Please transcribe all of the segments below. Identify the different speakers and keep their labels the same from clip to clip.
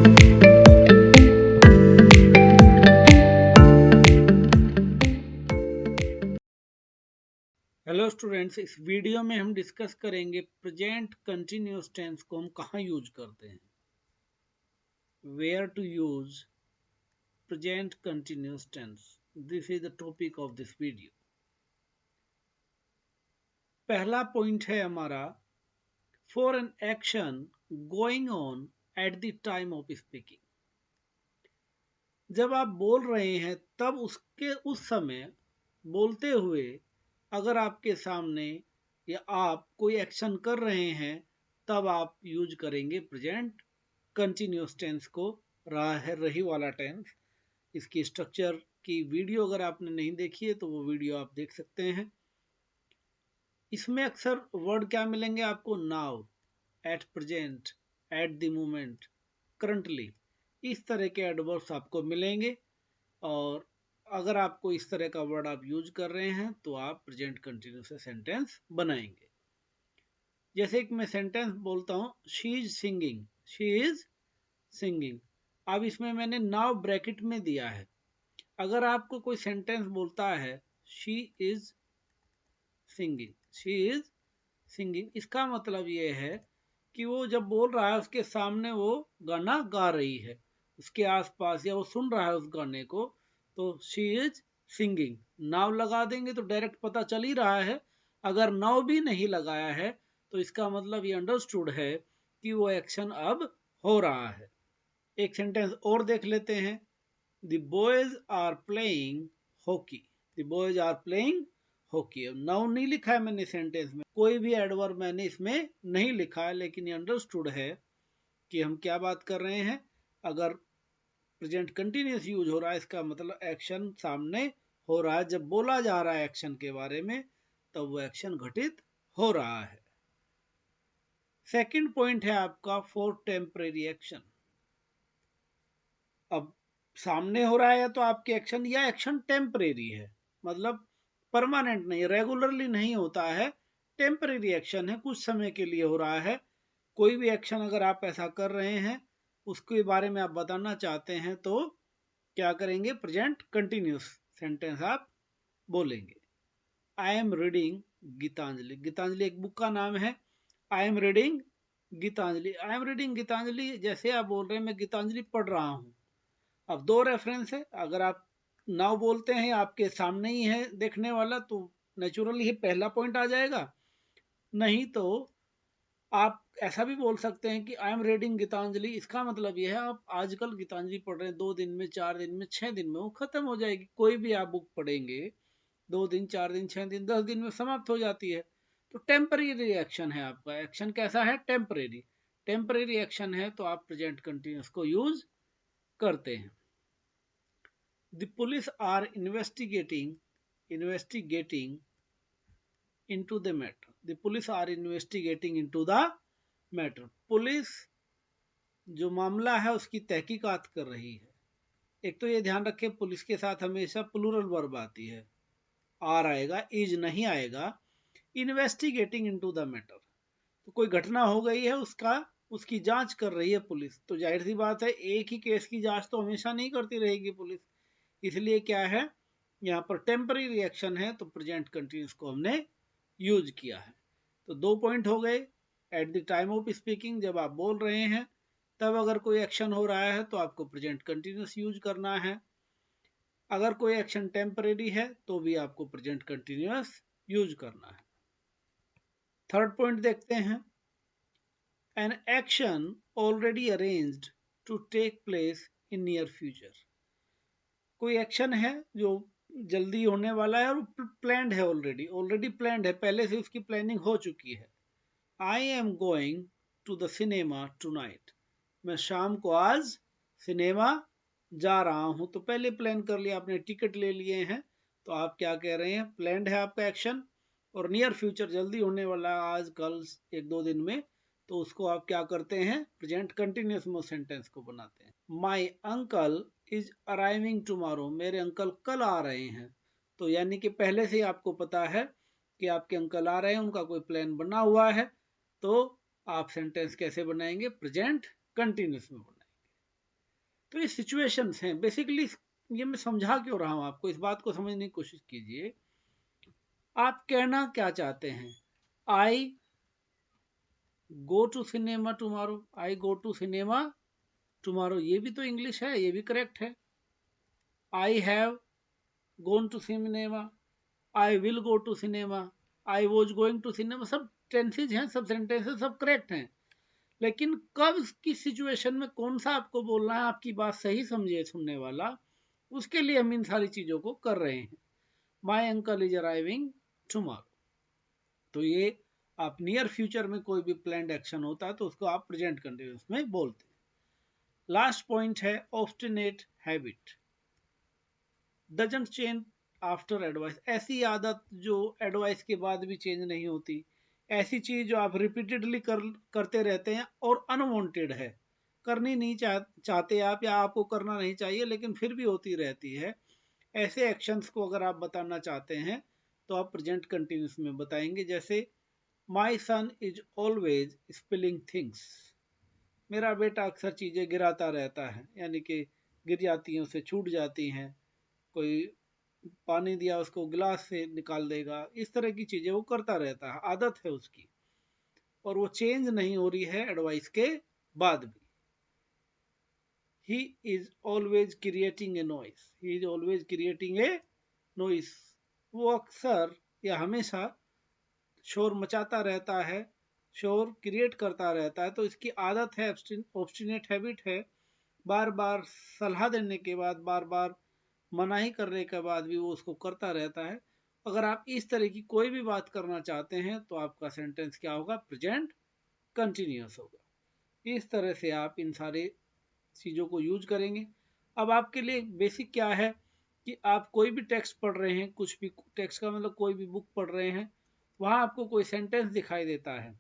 Speaker 1: Hello students, इस video में हम डिस्कस करेंगे प्रेजेंट कंटिन्यूअस टेंस को हम कहाँ यूज करते हैं। Where to use present continuous tense, this is the topic of this video. पहला पॉइंट है हमारा, for an action going on at the time of speaking. जब आप बोल रहे हैं तब उस समय बोलते हुए अगर आपके सामने या आप कोई एक्शन कर रहे हैं तब आप यूज करेंगे प्रेजेंट कंटिन्यूअस टेंस को, रही वाला टेंस। इसकी स्ट्रक्चर की वीडियो अगर आपने नहीं देखी है तो वो वीडियो आप देख सकते हैं। इसमें अक्सर वर्ड क्या मिलेंगे आपको, now, at present, at the moment, currently, इस तरह के एडवर्ब्स आपको मिलेंगे। और अगर आपको इस तरह का वर्ड आप यूज कर रहे हैं तो आप प्रेजेंट कंटिन्यूअस से सेंटेंस बनाएंगे। जैसे कि मैं सेंटेंस बोलता हूं, she is singing, she is singing. अब इसमें मैंने नाउ ब्रैकेट में दिया है। अगर आपको कोई सेंटेंस बोलता है she is singing, she is singing, इसका मतलब ये है कि वो जब बोल रहा है उसके सामने वो गाना गा रही है, उसके आसपास, या वो सुन रहा है उस गाने को, तो शी इज सिंगिंग। नाव लगा देंगे तो डायरेक्ट पता चल ही रहा है। अगर नाव भी नहीं लगाया है तो इसका मतलब ये अंडरस्टूड है कि वो एक्शन अब हो रहा है। एक सेंटेंस और देख लेते हैं, the boys are playing hockey, the boys are playing hockey. Noun नहीं लिखा है मैंने सेंटेंस में, कोई भी एडवर्ब मैंने इसमें नहीं लिखा है, लेकिन ये अंडरस्टूड है कि हम क्या बात कर रहे हैं। अगर प्रेजेंट कंटिन्यूअस यूज हो रहा है इसका मतलब एक्शन सामने हो रहा है। जब बोला जा रहा है एक्शन के बारे में तब वो एक्शन घटित हो रहा है। सेकंड पॉइंट है आपका, फॉर टेम्परेरी एक्शन। अब सामने हो रहा है तो आपके एक्शन, या एक्शन टेम्परेरी है, मतलब परमानेंट नहीं, रेगुलरली नहीं होता है, टेम्परेरी एक्शन है, कुछ समय के लिए हो रहा है। कोई भी एक्शन अगर आप ऐसा कर रहे हैं उसके बारे में आप बताना चाहते हैं तो क्या करेंगे, प्रेजेंट कंटिन्यूअस सेंटेंस आप बोलेंगे। I am reading Gitanjali, Gitanjali एक बुक का नाम है। I am reading Gitanjali, I am reading Gitanjali, जैसे आप बोल रहे हैं मैं गीतांजलि पढ़ रहा हूं। अब दो रेफरेंस है, अगर आप नाउ बोलते हैं आपके सामने ही है देखने वाला तो नेचुरली ही पहला पॉइंट आ जाएगा। नहीं तो आप ऐसा भी बोल सकते हैं कि आई एम रीडिंग गीतांजलि, इसका मतलब यह है आप आजकल गीतांजलि पढ़ रहे हैं, 2 दिन में, 4 दिन में, 6 दिन में वो खत्म हो जाएगी। कोई भी आप बुक पढ़ेंगे 2 दिन, 4 दिन, 6 दिन, 10 दिन में समाप्त हो जाती है। तो टेम्परेरी एक्शन है आपका, एक्शन कैसा है, टेम्परेरी। टेम्परेरी एक्शन है तो आप प्रेजेंट कंटिन्यूअस को यूज करते हैं। The police are investigating into the matter. The police are investigating into the matter. Police जो मामला है उसकी तहकीकात कर रही है। एक तो ये ध्यान रखें, पुलिस के साथ हमेशा प्लूरल वर्ब आती है, आर आएगा, इज नहीं आएगा। इन्वेस्टिगेटिंग इनटू द मैटर, तो कोई घटना हो गई है, उसकी जांच कर रही है पुलिस। तो जाहिर सी बात है एक ही केस की जांच तो हमेशा नहीं करती रहेगी पुलिस, इसलिए क्या है, यहाँ पर टेम्पररी रिएक्शन है तो प्रेजेंट कंटिन्यूअस को हमने यूज किया है। तो 2 पॉइंट हो गए। Eight the time of speaking, जब आप बोल रहे हैं तब अगर कोई एक्शन हो रहा है तो आपको प्रेजेंट कंटिन्यूअस यूज करना है। अगर कोई एक्शन टेम्परेरी है तो भी आपको प्रेजेंट कंटिन्यूअस यूज करना है। थर्ड पॉइंट देखते हैं, an action already arranged to take place in near future. कोई एक्शन है जो जल्दी होने वाला है और प्लान्ड है, ऑलरेडी प्लान्ड है, पहले से उसकी प्लानिंग हो चुकी है। I am going to the cinema tonight, मैं शाम को आज सिनेमा जा रहा हूं। तो पहले प्लान कर लिया आपने, टिकट ले लिए हैं, तो आप क्या कह रहे हैं, प्लान्ड है आपका एक्शन। और नियर फ्यूचर जल्दी होने वाला, आज, कल, 1-2 दिन में, तो उसको आप क्या करते हैं, प्रेजेंट कंटिन्यूअस में सेंटेंस को बनाते हैं। My uncle is arriving tomorrow, मेरे अंकल कल आ रहे हैं। तो यानी कि पहले से ही आपको पता है कि आपके अंकल आ रहे हैं, उनका कोई प्लान बना हुआ है। तो आप सेंटेंस कैसे बनाएंगे, प्रेजेंट कंटिन्यूअस में बनाएंगे। तो ये सिचुएशंस हैं बेसिकली। ये मैं समझा क्यों रहा हूं आपको, इस बात को समझने की कोशिश कीजिए। आप कहना क्या चाहते हैं? I go to cinema tomorrow, I go to cinema tomorrow, ये भी तो इंग्लिश है, ये भी करेक्ट है। I have gone to cinema, I will go to cinema, I was going to cinema, सब टेंसेज हैं, सब सेंटेंसेज सब करेक्ट हैं। लेकिन कब किस सिचुएशन में कौन सा आपको बोलना है, आपकी बात सही समझे सुनने वाला, उसके लिए हम इन सारी चीजों को कर रहे हैं। My uncle is arriving tomorrow, तो ये आप नियर फ्यूचर में कोई भी प्लान्ड एक्शन होता है तो उसको आप प्रेजेंट कंटिन्यूअस में बोलते हैं। लास्ट पॉइंट है obstinate habit doesn't change after advice, ऐसी आदत जो एडवाइस के बाद भी चेंज नहीं होती, ऐसी चीज जो आप रिपीटेडली करते रहते हैं और अनवांटेड है, करनी नहीं चाहते आप, या आपको करना नहीं चाहिए लेकिन फिर भी होती रहती है, ऐसे एक्शंस को अगर आप बताना चाहते हैं तो आप प्रेजेंट कंटिन्यूस में बताएंगे। जैसे माई सन इज ऑलवेज स्पिलिंग थिंग्स, मेरा बेटा अक्सर चीजें गिराता रहता है, यानी कि गिर जाती हैं, उससे छूट जाती हैं, कोई पानी दिया उसको गिलास से निकाल देगा, इस तरह की चीजें वो करता रहता है, आदत है उसकी, और वो चेंज नहीं हो रही है एडवाइस के बाद भी। He is always creating a noise, he is always creating a noise, वो अक्सर या हमेशा शोर मचाता रहता है, शोर क्रिएट करता रहता है, तो इसकी आदत है, ऑब्स्टिनेट हैबिट है, बार बार सलाह देने के बाद, बार बार मनाही करने के बाद भी वो उसको करता रहता है। अगर आप इस तरह की कोई भी बात करना चाहते हैं तो आपका सेंटेंस क्या होगा? प्रेजेंट कंटिन्यूअस होगा। इस तरह से आप इन सारे चीज़ों को यूज करेंगे। अब आपके लिए बेसिक क्या है कि आप कोई भी टेक्स्ट पढ़ रहे हैं, कुछ भी टेक्स्ट का मतलब कोई भी बुक पढ़ रहे हैं, वहां आपको कोई सेंटेंस दिखाई देता है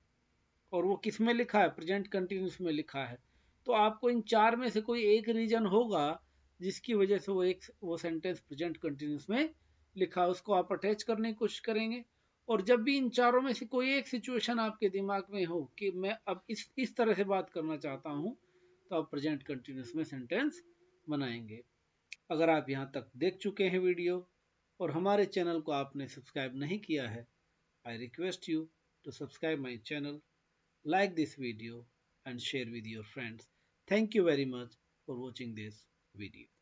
Speaker 1: और वो किस में लिखा है? प्रेजेंट कंटिन्यूस में लिखा है। तो आपको इन चार में से कोई एक रीजन होगा जिसकी वजह से वो सेंटेंस प्रेजेंट कंटिन्यूस में लिखा, उसको आप अटैच करने की कोशिश करेंगे। और जब भी इन चारों में से कोई एक सिचुएशन आपके दिमाग में हो कि मैं अब इस तरह से बात करना चाहता हूं, तो आप प्रेजेंट कंटिन्यूस में सेंटेंस बनाएंगे। अगर आप यहाँ तक देख चुके हैं वीडियो और हमारे चैनल को आपने सब्सक्राइब नहीं किया है, I request you to subscribe my channel, like this video and share with your friends. Thank you very much for watching this video.